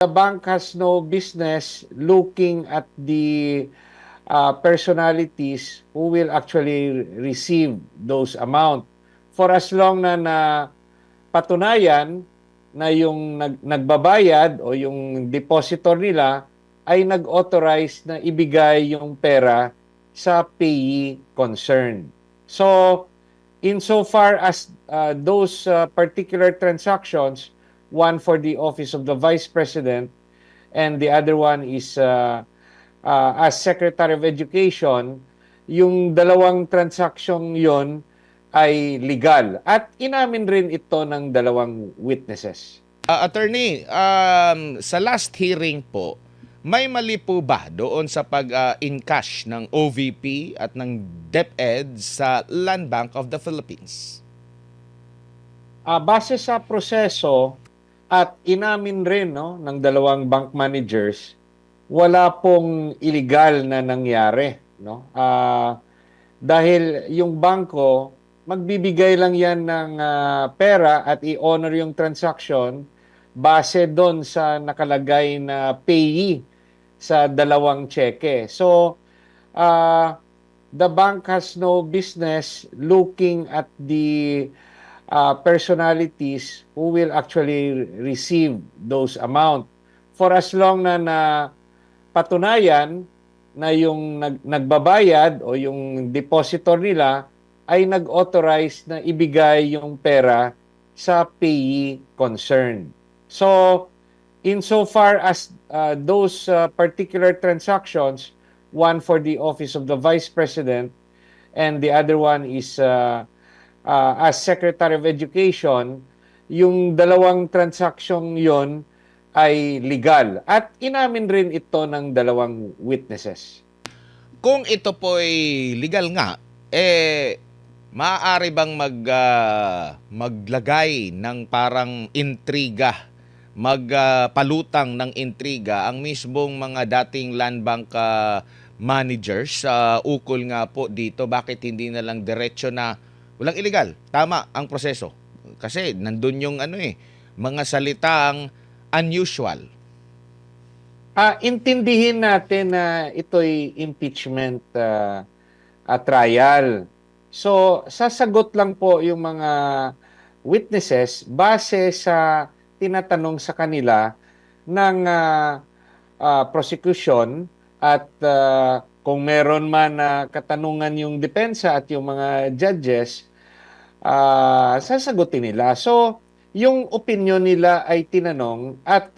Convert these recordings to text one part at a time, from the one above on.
The bank has no business looking at the personalities who will actually receive those amount. For as long na patunayan na yung nagbabayad o yung depositor nila ay nag-authorize na ibigay yung pera sa payee concerned. So, insofar as those particular transactions, one for the office of the Vice President and the other one is as Secretary of Education, yung dalawang transaksyon yon ay legal. At inamin rin ito ng dalawang witnesses. Attorney, sa last hearing po, may mali po ba doon sa pag-encash ng OVP at ng DepEd sa Land Bank of the Philippines? Base sa proseso at inamin rin ng dalawang bank managers, wala pong illegal na nangyari. Dahil yung bangko, magbibigay lang yan ng pera at i-honor yung transaction base doon sa nakalagay na payee sa dalawang cheque. So, the bank has no business looking at the personalities who will actually receive those amount. For as long na patunayan na yung nagbabayad o yung depositor nila ay nag-authorize na ibigay yung pera sa payee concerned. So, insofar as those particular transactions, one for the office of the Vice President and the other one is as Secretary of Education, yung dalawang transaksyon yon ay legal. At inamin rin ito ng dalawang witnesses. Kung ito po ay legal nga, maaari bang maglagay ng parang intriga, magpalutang ng intriga ang mismong mga dating land bank managers ukol nga po dito? Bakit hindi na lang diretso na walang illegal, tama ang proseso? Kasi nandun yung mga salitang unusual. Intindihin natin na ito'y impeachment trial. So, sasagot lang po yung mga witnesses base sa tinatanong sa kanila ng prosecution at kung meron man katanungan yung depensa at yung mga judges, sasagutin nila. So, yung opinion nila ay tinanong at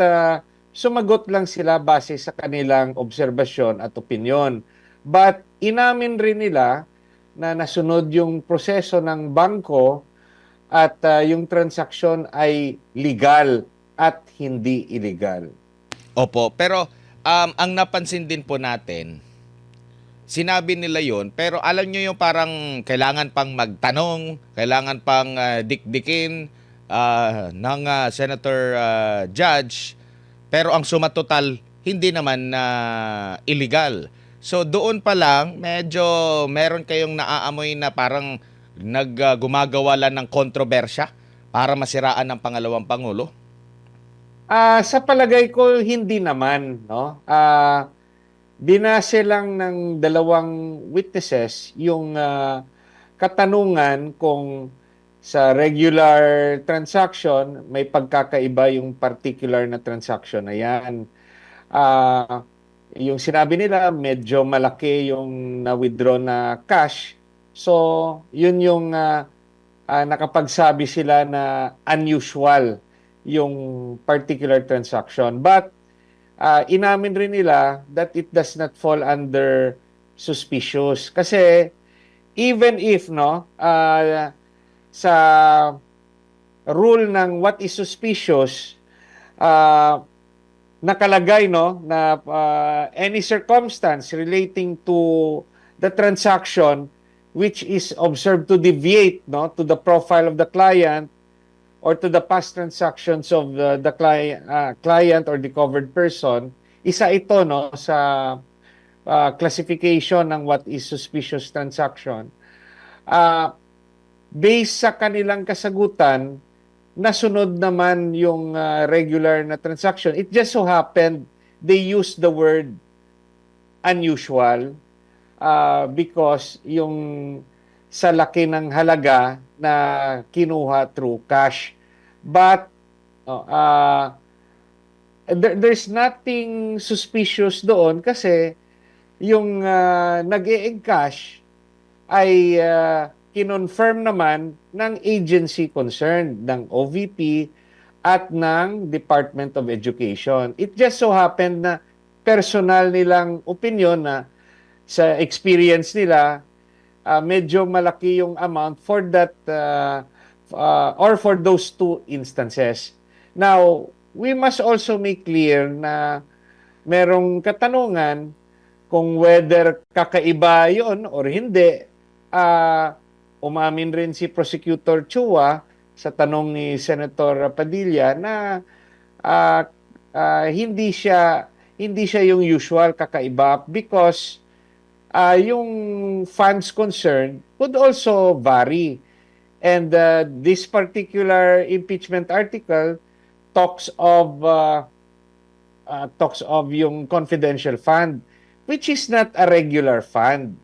sumagot lang sila base sa kanilang obserbasyon at opinion. But inamin rin nila na nasunod yung proseso ng bangko at yung transaksyon ay legal at hindi illegal. Opo, pero ang napansin din po natin, sinabi nila yon, pero alam nyo yung parang kailangan pang magtanong, kailangan pang dikdikin ng Senator Judge, pero ang suma total hindi naman illegal. So doon pa lang medyo meron kayong naaamoy na parang gumagawa lang ng kontrobersya para masiraan ng pangalawang pangulo. Sa palagay ko hindi naman, no? Binase lang ng dalawang witnesses yung katanungan kung sa regular transaction may pagkakaiba yung particular na transaction na yan. Yung sinabi nila medyo malaki yung na-withdraw na cash. So, yun yung nakapagsabi sila na unusual yung particular transaction. But inamin rin nila that it does not fall under suspicious. Kasi even if sa rule ng what is suspicious, nakalagay na any circumstance relating to the transaction which is observed to deviate to the profile of the client or to the past transactions of the client or the covered person, isa ito sa classification ng what is suspicious transaction. Based sa kanilang kasagutan, nasunod naman yung regular na transaction. It just so happened they used the word unusual because yung sa laki ng halaga na kinuha through cash. But there's nothing suspicious doon kasi yung nag-e-encash ay kinonfirm naman ng agency concerned, ng OVP at ng Department of Education. It just so happened na personal nilang opinion na sa experience nila, medyo malaki yung amount for that or for those two instances. Now, we must also make clear na merong katanungan kung whether kakaiba yon or hindi. Umamin rin si Prosecutor Chua sa tanong ni Senator Padilla na ah, hindi siya yung usual kakaiba because yung funds concerned could also vary. And this particular impeachment article talks of yung confidential fund, which is not a regular fund.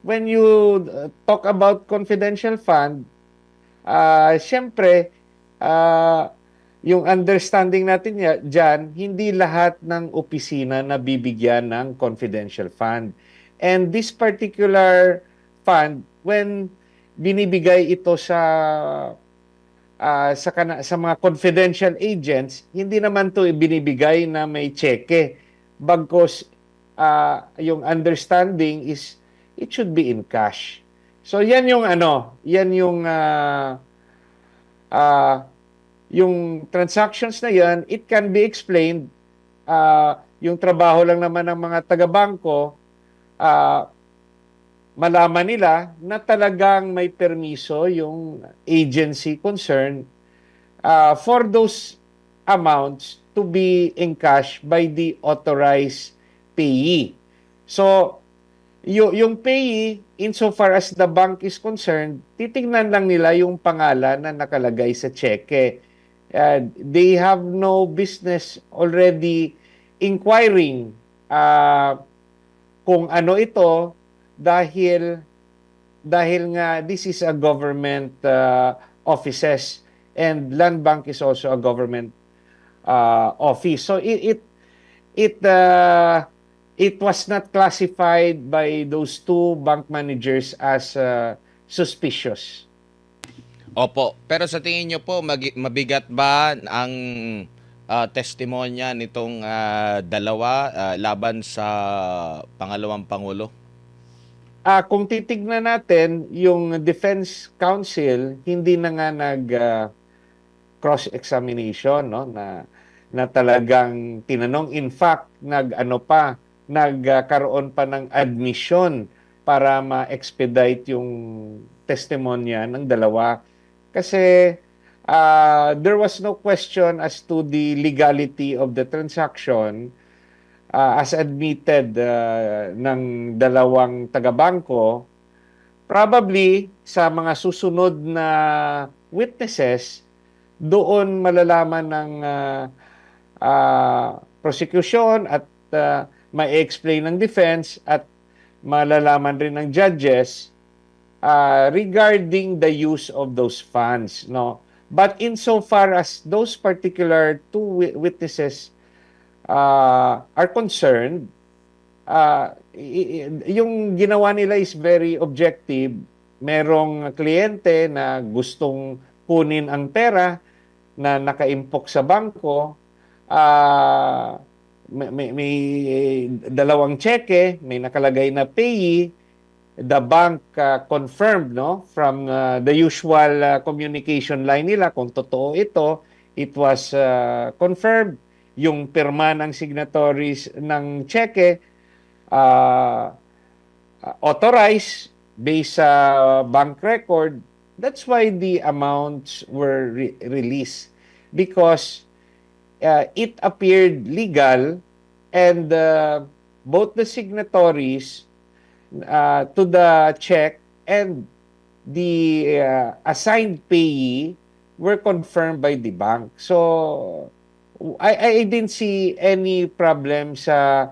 When you talk about confidential fund, siyempre, yung understanding natin dyan, hindi lahat ng opisina na bibigyan ng confidential fund. And this particular fund, when binibigay ito sa mga confidential agents, hindi naman to ibinibigay na may cheque. Bagkus yung understanding is it should be in cash. So yan yung uh, yung transactions na yan, it can be explained. Yung trabaho lang naman ng mga taga-bangko, malaman nila na talagang may permiso yung agency concerned for those amounts to be encashed by the authorized payee. So, yung payee, insofar as the bank is concerned, titingnan lang nila yung pangalan na nakalagay sa cheque. They have no business already inquiring kung ano ito dahil nga this is a government offices and Land Bank is also a government office. So it was not classified by those two bank managers as suspicious. Opo. Pero sa tingin nyo po, mabigat ba ang testimonya nitong dalawa laban sa pangalawang Pangulo? Kung titignan natin, yung Defense Counsel, hindi na nga cross-examination, no? Na talagang tinanong. In fact, nagkaroon pa ng admission para ma-expedite yung testimonya ng dalawa. Kasi there was no question as to the legality of the transaction as admitted ng dalawang taga-bangko. Probably sa mga susunod na witnesses, doon malalaman ng prosecution at ma-explain ng defense at malalaman rin ng judges regarding the use of those funds, no? But insofar as those particular two witnesses are concerned, yung ginawa nila is very objective. Merong kliyente na gustong kunin ang pera na nakaimpok sa bangko. May dalawang cheque, may nakalagay na payee. The bank confirmed, no, from the usual communication line nila kung totoo ito. It was confirmed. Yung pirma ng signatories ng cheque authorized based sa bank record. That's why the amounts were released because it appeared legal and both the signatories to the check and the assigned payee were confirmed by the bank. So I didn't see any problem sa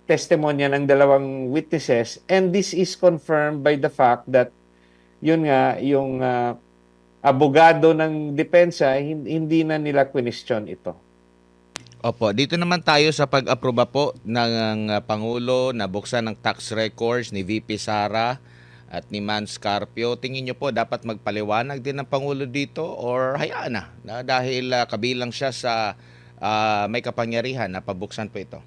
testimonya ng dalawang witnesses, and this is confirmed by the fact that yun nga yung abogado ng depensa hindi na nila question ito. Opo, dito naman tayo sa pag-aproba po ng Pangulo na buksan ng tax records ni VP Sara at ni Man Scarpio. Tingin niyo po dapat magpaliwanag din ng Pangulo dito or hayaan na dahil kabilang siya sa may kapangyarihan na pabuksan po ito?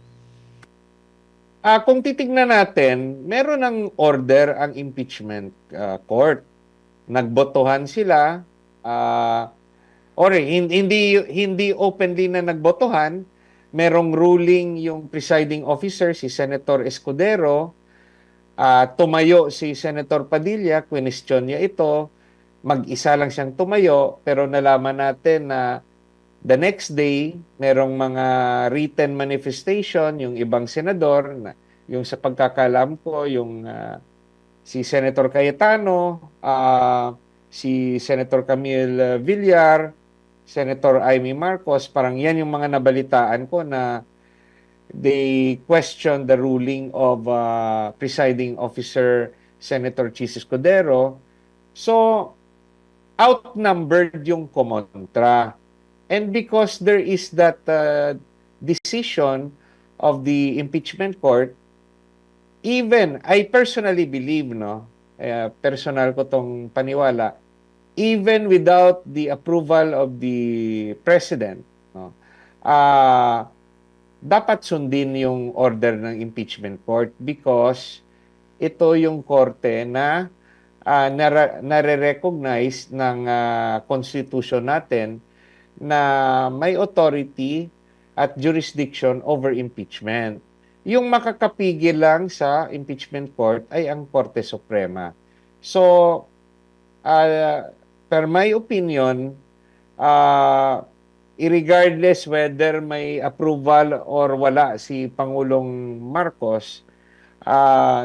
Kung titignan natin, meron ng order ang impeachment court. Nagbotohan sila, or hindi openly na nagbotohan, merong ruling yung presiding officer, si Senator Escudero, tumayo si Senator Padilla, question niya ito, mag-isa lang siyang tumayo, pero nalaman natin na the next day, merong mga written manifestation, yung ibang senador, yung sa pagkakalam ko, yung si Senator Cayetano, si Senator Camille Villar, Senator Amy Marcos, parang yan yung mga nabalitaan ko na they question the ruling of presiding officer Senator Chis Escudero. So, outnumbered yung kumontra. And because there is that decision of the impeachment court, even, I personally believe, no, personal ko tong paniwala, even without the approval of the president, no, dapat sundin yung order ng impeachment court because ito yung korte na nare-recognize ng constitution natin na may authority at jurisdiction over impeachment. Yung makakapigil lang sa impeachment court ay ang Korte Suprema. So, per my opinion, irregardless whether may approval or wala si Pangulong Marcos,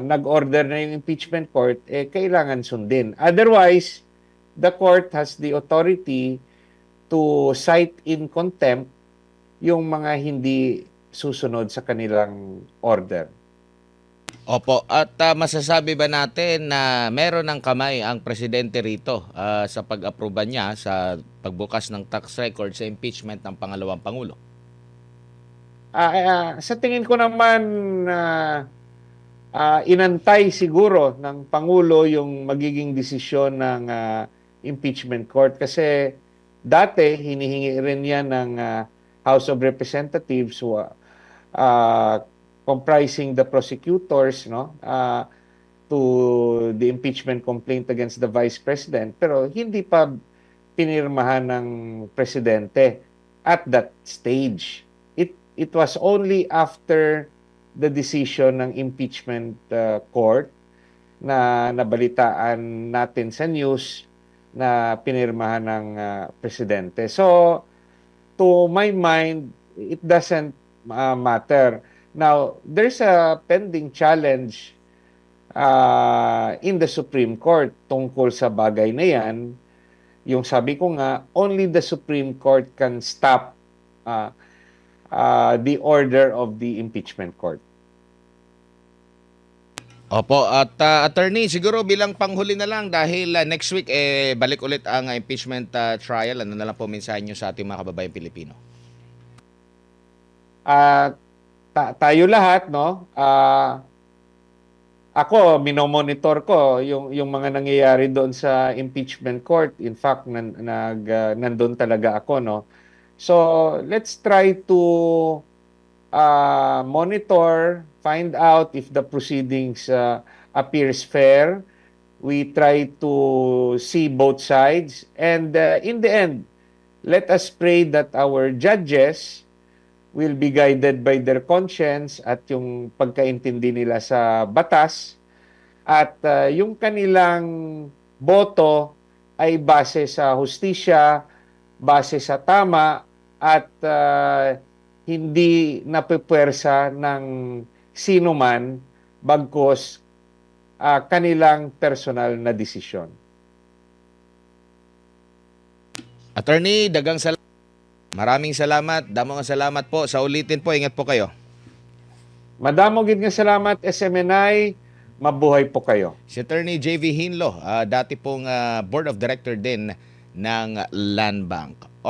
nag-order na yung impeachment court, kailangan sundin. Otherwise, the court has the authority to cite in contempt yung mga hindi susunod sa kanilang order. Opo, at masasabi ba natin na meron ng kamay ang presidente rito sa pag-aproba niya sa pagbukas ng tax record sa impeachment ng pangalawang Pangulo? Sa tingin ko naman, inantay siguro ng Pangulo yung magiging desisyon ng impeachment court kasi dati hinihingi rin yan ng House of Representatives comprising the prosecutors, no, to the impeachment complaint against the Vice President, pero hindi pa pinirmahan ng presidente at that stage. It was only after the decision ng impeachment court na nabalitaan natin sa news na pinirmahan ng presidente. So, to my mind, it doesn't matter. Now, there's a pending challenge in the Supreme Court tungkol sa bagay na yan. Yung sabi ko nga, only the Supreme Court can stop the order of the impeachment court. Opo, at attorney, siguro bilang panghuli na lang dahil next week balik ulit ang impeachment trial. Ano na lang po mensahe niyo sa ating mga kababayang Pilipino? Tayo lahat, no? Ako, minomonitor ko yung mga nangyayari doon sa impeachment court. In fact, nandun talaga ako, no? So, let's try to monitor, find out if the proceedings appears fair. We try to see both sides. And in the end, let us pray that our judges will be guided by their conscience at yung pagkaintindi nila sa batas at yung kanilang boto ay base sa hustisya, base sa tama at hindi napipwersa ng sino man bagkus kanilang personal na desisyon. Attorney, maraming salamat. Damong salamat po. Sa ulitin po, ingat po kayo. Madamo gid nga salamat SMNI, mabuhay po kayo. Si Attorney JV Hinlo, dati pong Board of Director din ng Land Bank.